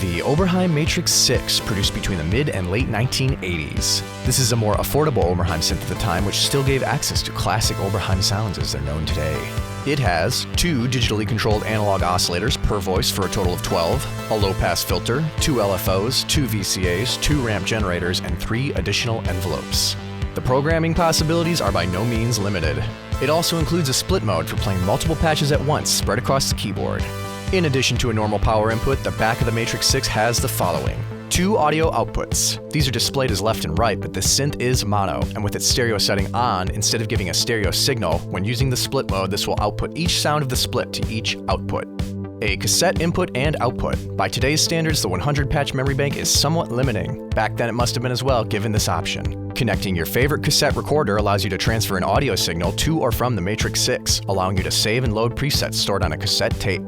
The Oberheim Matrix 6, produced between the mid and late 1980s. This is a more affordable Oberheim synth at the time, which still gave access to classic Oberheim sounds as they're known today. It has 2 digitally controlled analog oscillators per voice for a total of 12, a low-pass filter, 2 LFOs, 2 VCAs, 2 ramp generators, and 3 additional envelopes. The programming possibilities are by no means limited. It also includes a split mode for playing multiple patches at once spread across the keyboard. In addition to a normal power input, the back of the Matrix 6 has the following. 2 audio outputs. These are displayed as left and right, but the synth is mono, and with its stereo setting on, instead of giving a stereo signal, when using the split mode, this will output each sound of the split to each output. A cassette input and output. By today's standards, the 100-patch memory bank is somewhat limiting. Back then it must have been as well, given this option. Connecting your favorite cassette recorder allows you to transfer an audio signal to or from the Matrix 6, allowing you to save and load presets stored on a cassette tape.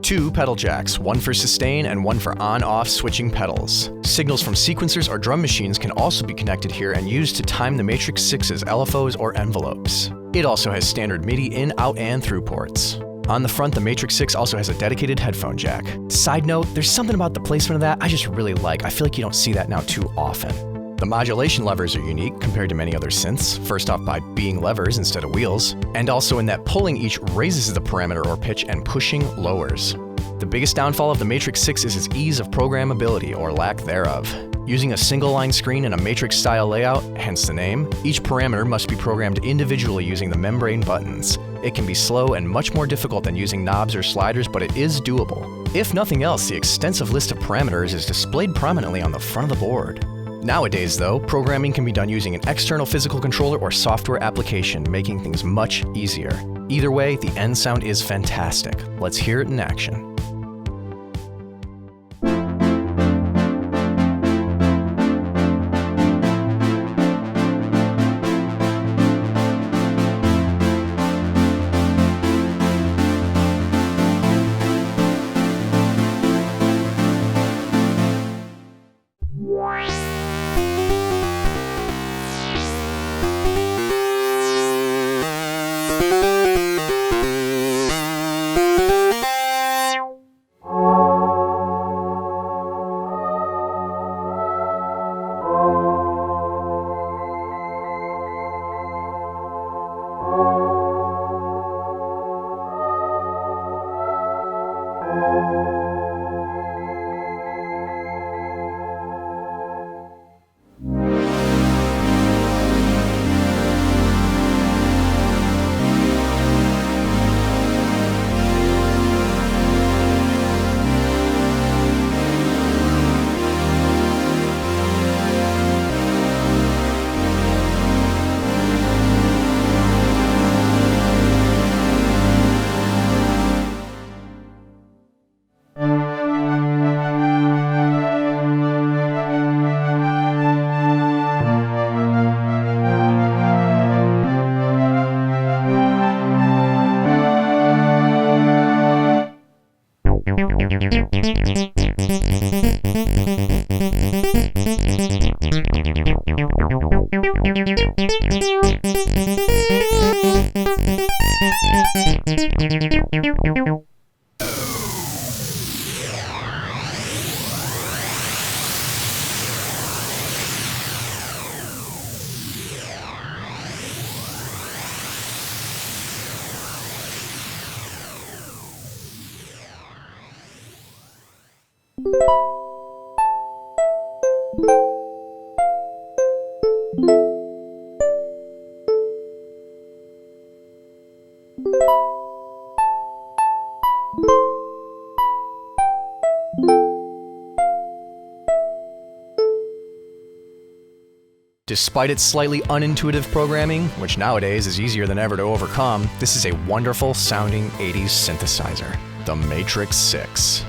2 pedal jacks, one for sustain and one for on-off switching pedals. Signals from sequencers or drum machines can also be connected here and used to time the Matrix 6's LFOs or envelopes. It also has standard MIDI in, out, and through ports. On the front, the Matrix 6 also has a dedicated headphone jack. Side note, there's something about the placement of that I just really like. I feel like you don't see that now too often. The modulation levers are unique compared to many other synths, first off by being levers instead of wheels, and also in that pulling each raises the parameter or pitch and pushing lowers. The biggest downfall of the Matrix 6 is its ease of programmability, or lack thereof. Using a single-line screen and a Matrix-style layout, hence the name, each parameter must be programmed individually using the membrane buttons. It can be slow and much more difficult than using knobs or sliders, but it is doable. If nothing else, the extensive list of parameters is displayed prominently on the front of the board. Nowadays, though, programming can be done using an external physical controller or software application, making things much easier. Either way, the end sound is fantastic. Let's hear it in action. Despite its slightly unintuitive programming, which nowadays is easier than ever to overcome, this is a wonderful sounding 80s synthesizer, the Matrix 6.